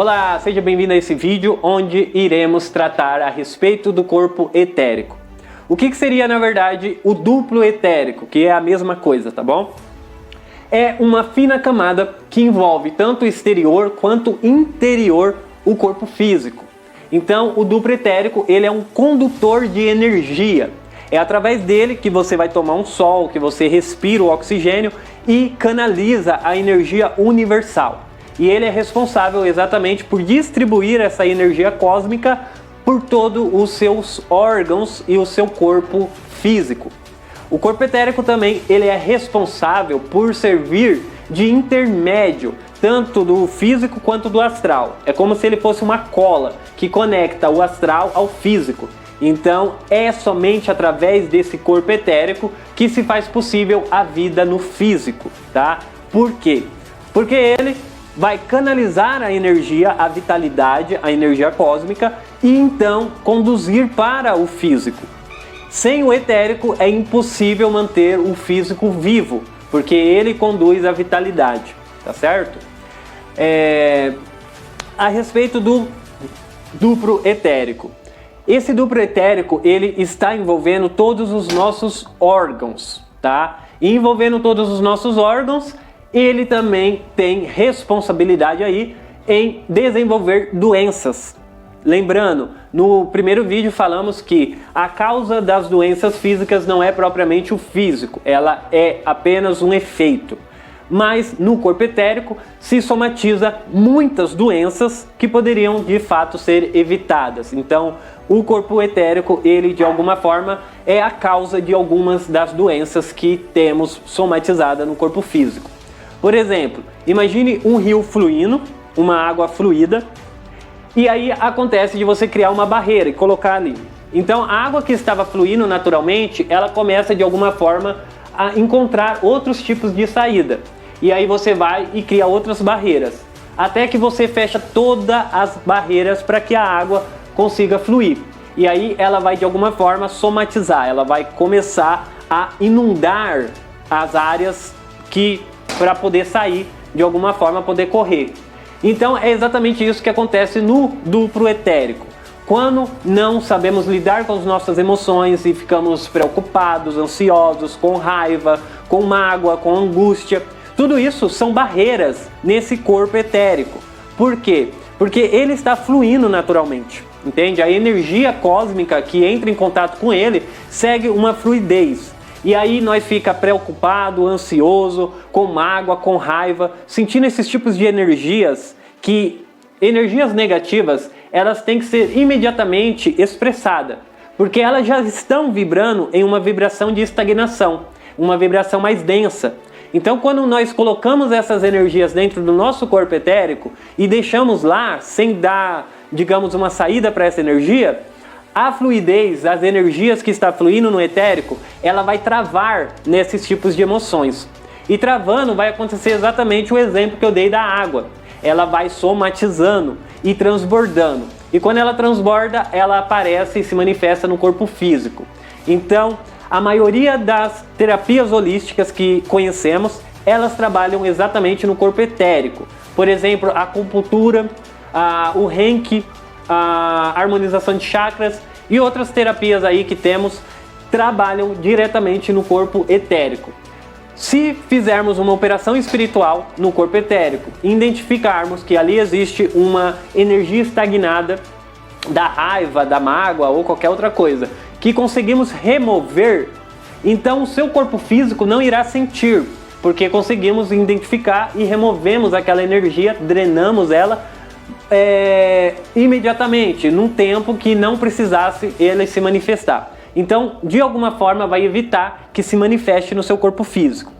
Olá, seja bem-vindo a esse vídeo onde iremos tratar a respeito do corpo etérico. O que seria, na verdade, o duplo etérico, que é a mesma coisa, tá bom? É uma fina camada que envolve tanto exterior quanto interior o corpo físico. Então, o duplo etérico, ele é um condutor de energia. É através dele que você vai tomar um sol, que você respira o oxigênio e canaliza a energia universal. E ele é responsável exatamente por distribuir essa energia cósmica por todos os seus órgãos e o seu corpo físico. O corpo etérico também ele é responsável por servir de intermédio, tanto do físico quanto do astral. É como se ele fosse uma cola que conecta o astral ao físico. Então é somente através desse corpo etérico que se faz possível a vida no físico, tá? Por quê? Porque ele vai canalizar a energia, a vitalidade, a energia cósmica e então conduzir para o físico. Sem o etérico é impossível manter o físico vivo, porque ele conduz a vitalidade, tá certo? A respeito do duplo etérico. Esse duplo etérico, ele está envolvendo todos os nossos órgãos, tá? E envolvendo todos os nossos órgãos, ele também tem responsabilidade aí em desenvolver doenças. Lembrando, no primeiro vídeo falamos que a causa das doenças físicas não é propriamente o físico, ela é apenas um efeito. Mas no corpo etérico se somatiza muitas doenças que poderiam de fato ser evitadas. Então, o corpo etérico, ele de alguma forma é a causa de algumas das doenças que temos somatizada no corpo físico. Por exemplo, imagine um rio fluindo, uma água fluida, e aí acontece de você criar uma barreira e colocar ali. Então a água que estava fluindo naturalmente, ela começa de alguma forma a encontrar outros tipos de saída. E aí você vai e cria outras barreiras, até que você fecha todas as barreiras para que a água consiga fluir. E aí ela vai de alguma forma somatizar, ela vai começar a inundar as áreas para poder sair, de alguma forma poder correr. Então é exatamente isso que acontece no duplo etérico. Quando não sabemos lidar com as nossas emoções e ficamos preocupados, ansiosos, com raiva, com mágoa, com angústia, tudo isso são barreiras nesse corpo etérico. Por quê? Porque ele está fluindo naturalmente, entende? A energia cósmica que entra em contato com ele segue uma fluidez. E aí nós fica preocupado, ansioso, com mágoa, com raiva, sentindo esses tipos de energias energias negativas, elas têm que ser imediatamente expressadas, porque elas já estão vibrando em uma vibração de estagnação, uma vibração mais densa. Então quando nós colocamos essas energias dentro do nosso corpo etérico e deixamos lá sem dar, digamos, uma saída para essa energia, a fluidez, as energias que está fluindo no etérico, ela vai travar nesses tipos de emoções. E travando vai acontecer exatamente o exemplo que eu dei da água. Ela vai somatizando e transbordando. E quando ela transborda, ela aparece e se manifesta no corpo físico. Então, a maioria das terapias holísticas que conhecemos, elas trabalham exatamente no corpo etérico. Por exemplo, a acupuntura, o Reiki, a harmonização de chakras e outras terapias aí que temos trabalham diretamente no corpo etérico. Se fizermos uma operação espiritual no corpo etérico e identificarmos que ali existe uma energia estagnada da raiva, da mágoa ou qualquer outra coisa, que conseguimos remover, então o seu corpo físico não irá sentir, porque conseguimos identificar e removemos aquela energia, drenamos ela imediatamente, num tempo que não precisasse ele se manifestar. Então, de alguma forma, vai evitar que se manifeste no seu corpo físico.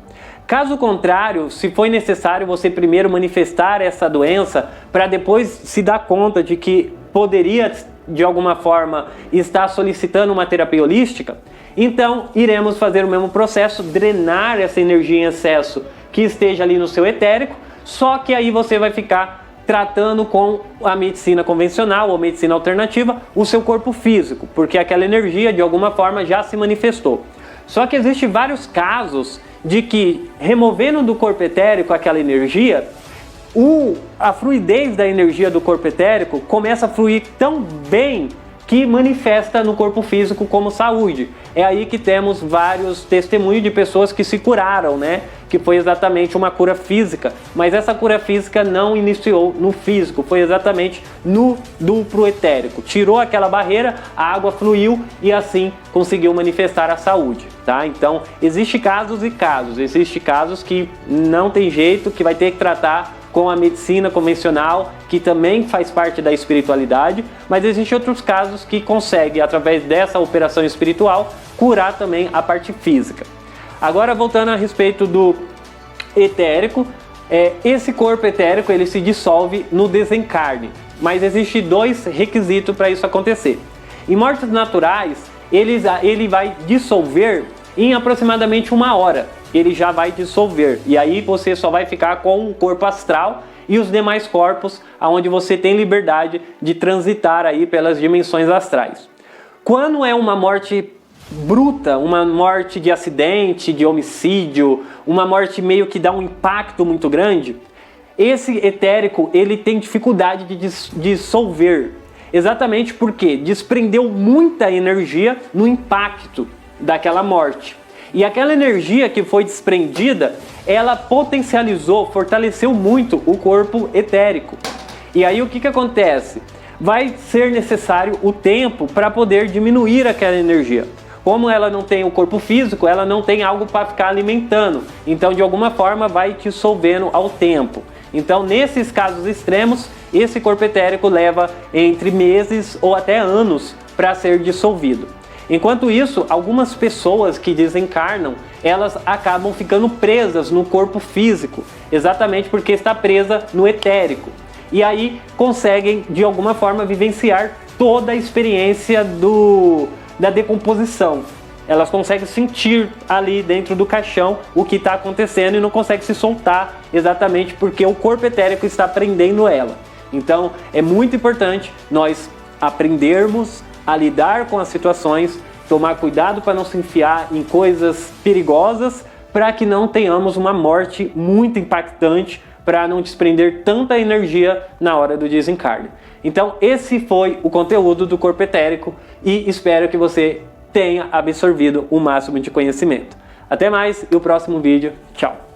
Caso contrário, se foi necessário você primeiro manifestar essa doença para depois se dar conta de que poderia, de alguma forma, estar solicitando uma terapia holística, então iremos fazer o mesmo processo, drenar essa energia em excesso que esteja ali no seu etérico, só que aí você vai ficar tratando com a medicina convencional ou medicina alternativa o seu corpo físico, porque aquela energia de alguma forma já se manifestou. Só que existem vários casos de que removendo do corpo etérico aquela energia, A fluidez da energia do corpo etérico começa a fluir tão bem que manifesta no corpo físico como saúde. É aí que temos vários testemunhos de pessoas que se curaram, né? Que foi exatamente uma cura física, mas essa cura física não iniciou no físico, foi exatamente no duplo etérico. Tirou aquela barreira, a água fluiu e assim conseguiu manifestar a saúde, tá? Então, existe casos e casos. Existe casos que não tem jeito, que vai ter que tratar com a medicina convencional, que também faz parte da espiritualidade, mas existem outros casos que conseguem, através dessa operação espiritual, curar também a parte física. Agora, voltando a respeito do etérico, esse corpo etérico ele se dissolve no desencarne, mas existem dois requisitos para isso acontecer. Em mortes naturais, ele vai dissolver em aproximadamente 1 hora. Ele já vai dissolver e aí você só vai ficar com o corpo astral e os demais corpos onde você tem liberdade de transitar aí pelas dimensões astrais. Quando é uma morte bruta, uma morte de acidente, de homicídio, uma morte meio que dá um impacto muito grande, esse etérico ele tem dificuldade de dissolver, exatamente porque desprendeu muita energia no impacto daquela morte. E aquela energia que foi desprendida, ela potencializou, fortaleceu muito o corpo etérico. E aí o que acontece? Vai ser necessário o tempo para poder diminuir aquela energia. Como ela não tem o corpo físico, ela não tem algo para ficar alimentando. Então, de alguma forma, vai dissolvendo ao tempo. Então, nesses casos extremos, esse corpo etérico leva entre meses ou até anos para ser dissolvido. Enquanto isso, algumas pessoas que desencarnam, elas acabam ficando presas no corpo físico, exatamente porque está presa no etérico. E aí conseguem, de alguma forma, vivenciar toda a experiência da decomposição. Elas conseguem sentir ali dentro do caixão o que está acontecendo e não conseguem se soltar, exatamente porque o corpo etérico está prendendo ela. Então, é muito importante nós aprendermos a lidar com as situações, tomar cuidado para não se enfiar em coisas perigosas, para que não tenhamos uma morte muito impactante, para não desprender tanta energia na hora do desencarne. Então esse foi o conteúdo do corpo etérico e espero que você tenha absorvido o máximo de conhecimento. Até mais e o próximo vídeo. Tchau!